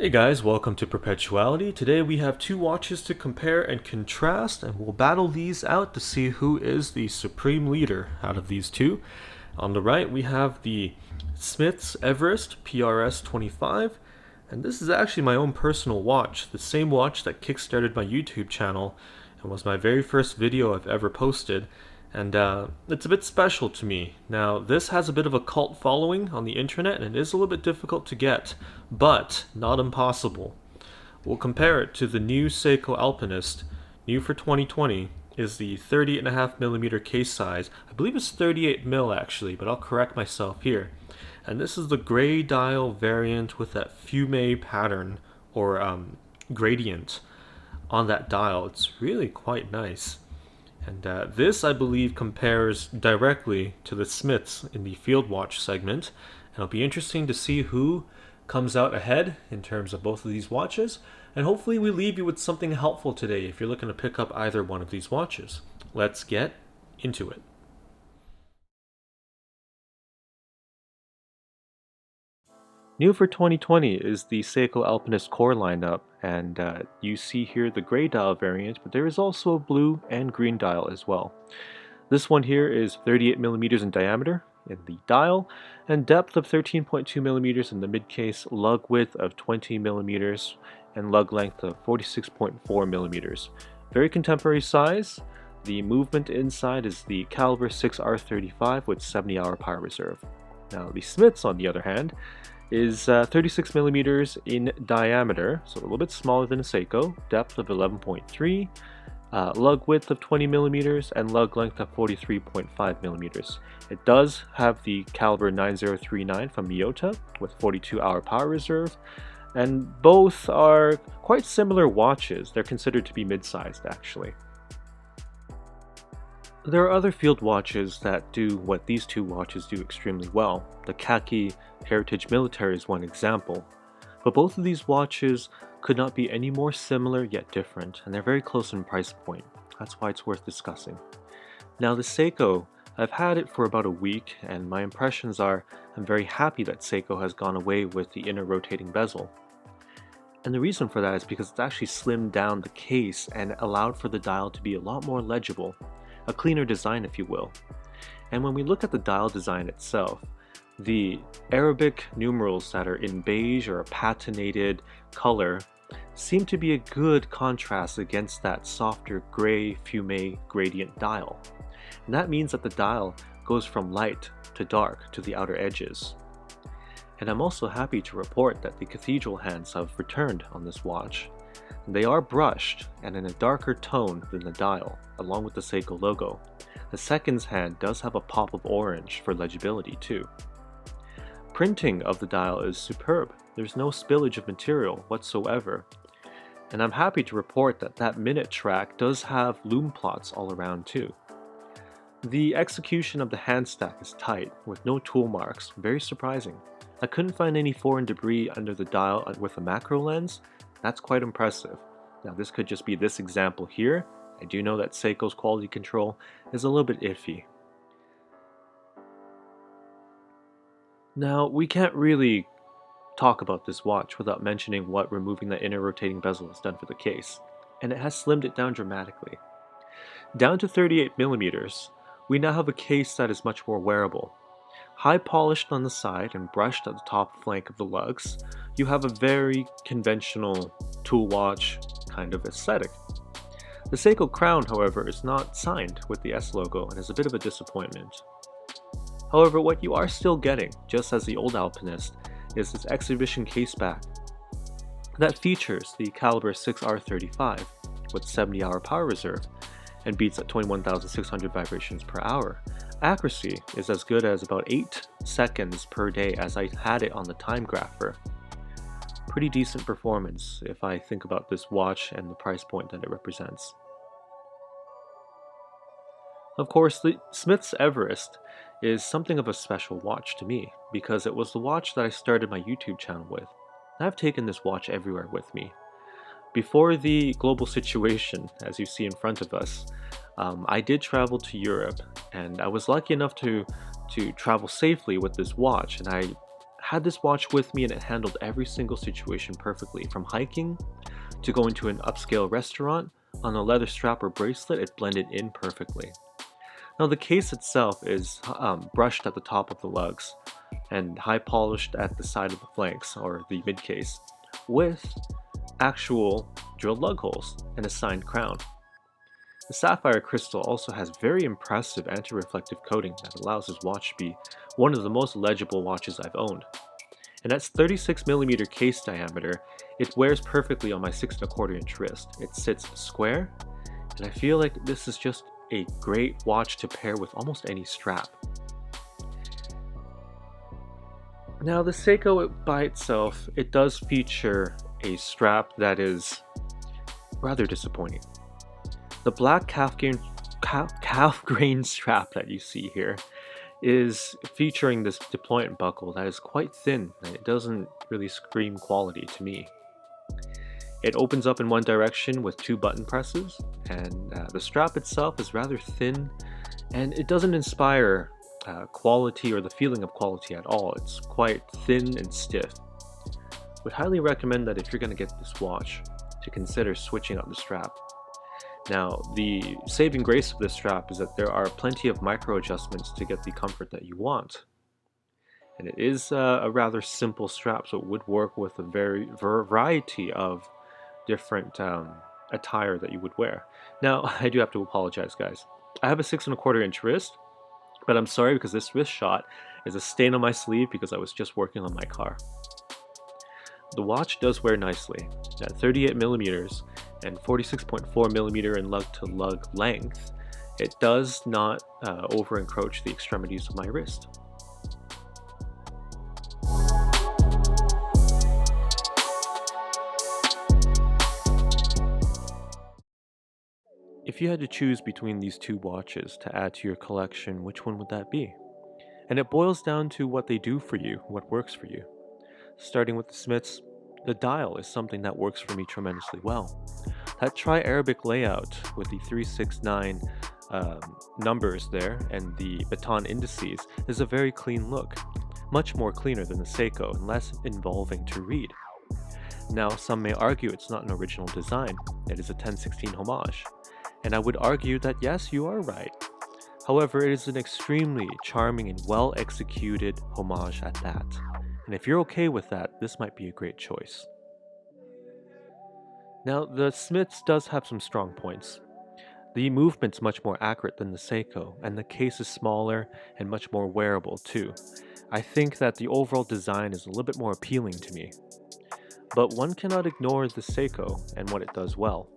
Hey guys, welcome to Perpetuality. Today we have two watches to compare and contrast, and we'll battle these out to see who is the supreme leader out of these two. On the right we have the Smith's Everest PRS 25, and this is actually my own personal watch, the same watch that kickstarted my YouTube channel and was my very first video I've ever posted. And it's a bit special to me. Now, this has a bit of a cult following on the internet, and it is a little bit difficult to get, but not impossible. We'll compare it to the new Seiko Alpinist, new for 2020, is the 30.5mm case size. I believe it's 38mm actually, but I'll correct myself here. And this is the gray dial variant with that fume pattern, or gradient, on that dial. It's really quite nice. And this, I believe, compares directly to the Smiths in the field watch segment. And it'll be interesting to see who comes out ahead in terms of both of these watches. And hopefully we leave you with something helpful today if you're looking to pick up either one of these watches. Let's get into it. New for 2020 is the Seiko Alpinist Core lineup, and you see here the gray dial variant, but there is also a blue and green dial as well. This one here is 38mm in diameter in the dial, and depth of 13.2mm in the mid-case, lug width of 20mm, and lug length of 46.4mm. Very contemporary size. The movement inside is the caliber 6R35 with 70-hour power reserve. Now the Smiths, on the other hand, is 36mm in diameter, so a little bit smaller than a Seiko, depth of 11.3, lug width of 20mm, and lug length of 43.5mm. It does have the caliber 9039 from Miyota with 42-hour power reserve, and both are quite similar watches. They're considered to be mid-sized actually. There are other field watches that do what these two watches do extremely well. The khaki Heritage Military is one example. But both of these watches could not be any more similar yet different, and they're very close in price point. That's why it's worth discussing. Now the Seiko, I've had it for about a week, and my impressions are I'm very happy that Seiko has gone away with the inner rotating bezel. And the reason for that is because it's actually slimmed down the case and allowed for the dial to be a lot more legible. A cleaner design, if you will. And when we look at the dial design itself, the Arabic numerals that are in beige or a patinated color seem to be a good contrast against that softer gray fume gradient dial. And that means that the dial goes from light to dark to the outer edges. And I'm also happy to report that the cathedral hands have returned on this watch. They are brushed and in a darker tone than the dial, along with the Seiko logo. The seconds hand does have a pop of orange for legibility too. Printing of the dial is superb. There's no spillage of material whatsoever. And I'm happy to report that that minute track does have lume plots all around too. The execution of the hand stack is tight, with no tool marks, very surprising. I couldn't find any foreign debris under the dial with a macro lens. That's quite impressive. Now this could just be this example here. I do know that Seiko's quality control is a little bit iffy. Now we can't really talk about this watch without mentioning what removing that inner rotating bezel has done for the case, and it has slimmed it down dramatically. Down to 38mm, we now have a case that is much more wearable. High polished on the side and brushed at the top flank of the lugs, you have a very conventional tool watch kind of aesthetic. The Seiko crown, however, is not signed with the S logo and is a bit of a disappointment. However, what you are still getting, just as the old Alpinist, is this exhibition case back that features the caliber 6R35 with 70-hour power reserve and beats at 21,600 vibrations per hour. Accuracy is as good as about 8 seconds per day as I had it on the time grapher. Pretty decent performance if I think about this watch and the price point that it represents. Of course, the Smith's Everest is something of a special watch to me because it was the watch that I started my YouTube channel with. I've taken this watch everywhere with me. Before the global situation, as you see in front of us, I did travel to Europe, and I was lucky enough to travel safely with this watch, and I had this watch with me and it handled every single situation perfectly. From hiking to going to an upscale restaurant, on a leather strap or bracelet, it blended in perfectly. Now the case itself is brushed at the top of the lugs and high polished at the side of the flanks, or the mid case, with actual drilled lug holes and a signed crown. The sapphire crystal also has very impressive anti-reflective coating that allows this watch to be one of the most legible watches I've owned. And at 36mm case diameter, it wears perfectly on my 6¼ wrist. It sits square, and I feel like this is just a great watch to pair with almost any strap. Now the Seiko by itself, it does feature a strap that is rather disappointing. The black calf grain strap that you see here is featuring this deployment buckle that is quite thin and it doesn't really scream quality to me. It opens up in one direction with 2 button presses, and the strap itself is rather thin and it doesn't inspire quality or the feeling of quality at all. It's quite thin and stiff. Would highly recommend that if you're going to get this watch to consider switching out the strap. Now, the saving grace of this strap is that there are plenty of micro adjustments to get the comfort that you want. And it is a rather simple strap, so it would work with a variety of different attire that you would wear. Now, I do have to apologize, guys. I have a 6¼ wrist, but I'm sorry because this wrist shot is a stain on my sleeve because I was just working on my car. The watch does wear nicely at 38mm and 46.4mm in lug-to-lug length. It does not over encroach the extremities of my wrist. If you had to choose between these two watches to add to your collection, which one would that be? And it boils down to what they do for you, what works for you. Starting with the Smiths, the dial is something that works for me tremendously well. That tri-Arabic layout with the 369 numbers there and the baton indices is a very clean look, much more cleaner than the Seiko and less involving to read. Now, some may argue it's not an original design, it is a 1016 homage, and I would argue that yes, you are right. However, it is an extremely charming and well executed homage at that. And if you're okay with that, this might be a great choice. Now, the Smiths does have some strong points. The movement's much more accurate than the Seiko, and the case is smaller and much more wearable too. I think that the overall design is a little bit more appealing to me. But one cannot ignore the Seiko and what it does well.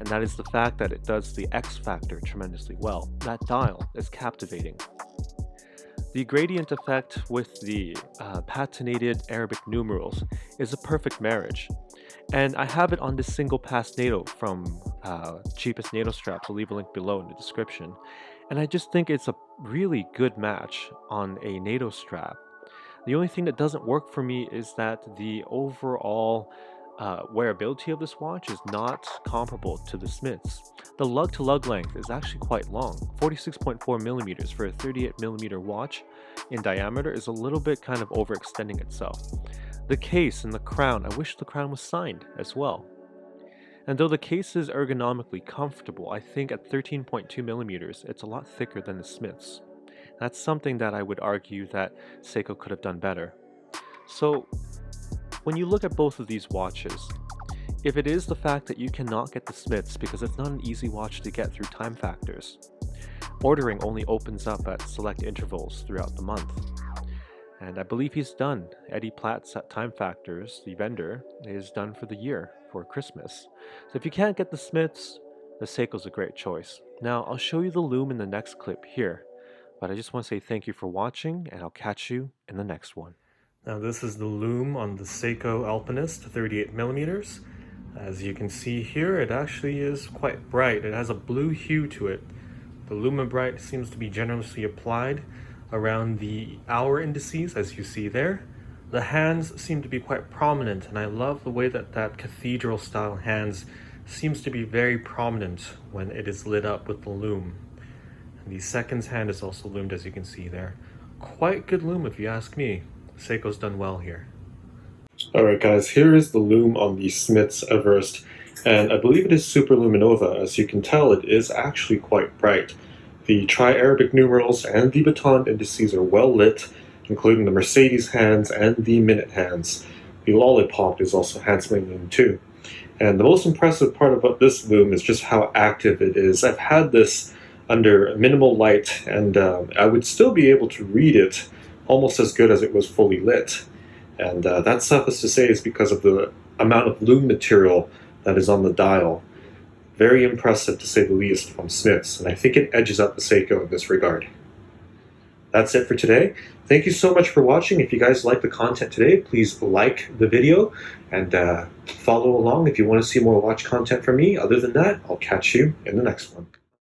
And that is the fact that it does the X factor tremendously well. That dial is captivating. The gradient effect with the patinated Arabic numerals is a perfect marriage. And I have it on this single pass NATO from cheapest NATO straps. I'll leave a link below in the description. And I just think it's a really good match on a NATO strap. The only thing that doesn't work for me is that the overall wearability of this watch is not comparable to the Smiths. The lug-to-lug length is actually quite long. 46.4mm for a 38mm watch in diameter is a little bit kind of overextending itself. The case and the crown, I wish the crown was signed as well. And though the case is ergonomically comfortable, I think at 13.2mm it's a lot thicker than the Smiths. That's something that I would argue that Seiko could have done better. So, when you look at both of these watches, if it is the fact that you cannot get the Smiths because it's not an easy watch to get through time factors, ordering only opens up at select intervals throughout the month. And I believe he's done. Eddie Platt's at Time Factors, the vendor, is done for the year, for Christmas. So if you can't get the Smiths, the Seiko's a great choice. Now, I'll show you the Lume in the next clip here, but I just want to say thank you for watching, and I'll catch you in the next one. Now this is the Lume on the Seiko Alpinist 38mm. As you can see here, it actually is quite bright. It has a blue hue to it. The Lume Bright seems to be generously applied around the hour indices, as you see there. The hands seem to be quite prominent, and I love the way that that cathedral style hands seems to be very prominent when it is lit up with the Lume. And the seconds hand is also lumed, as you can see there. Quite good Lume if you ask me. Seiko's done well here. Alright guys, here is the lume on the Smith's Everest, and I believe it is Super Luminova. As you can tell, it is actually quite bright. The tri-Arabic numerals and the baton indices are well lit, including the Mercedes hands and the minute hands. The lollipop is also handsomely lit too. And the most impressive part about this lume is just how active it is. I've had this under minimal light, and I would still be able to read it almost as good as it was fully lit. And that suffice to say is because of the amount of lume material that is on the dial. Very impressive to say the least from Smith's, and I think it edges out the Seiko in this regard. That's it for today. Thank you so much for watching. If you guys like the content today, please like the video and follow along if you want to see more watch content from me. Other than that, I'll catch you in the next one.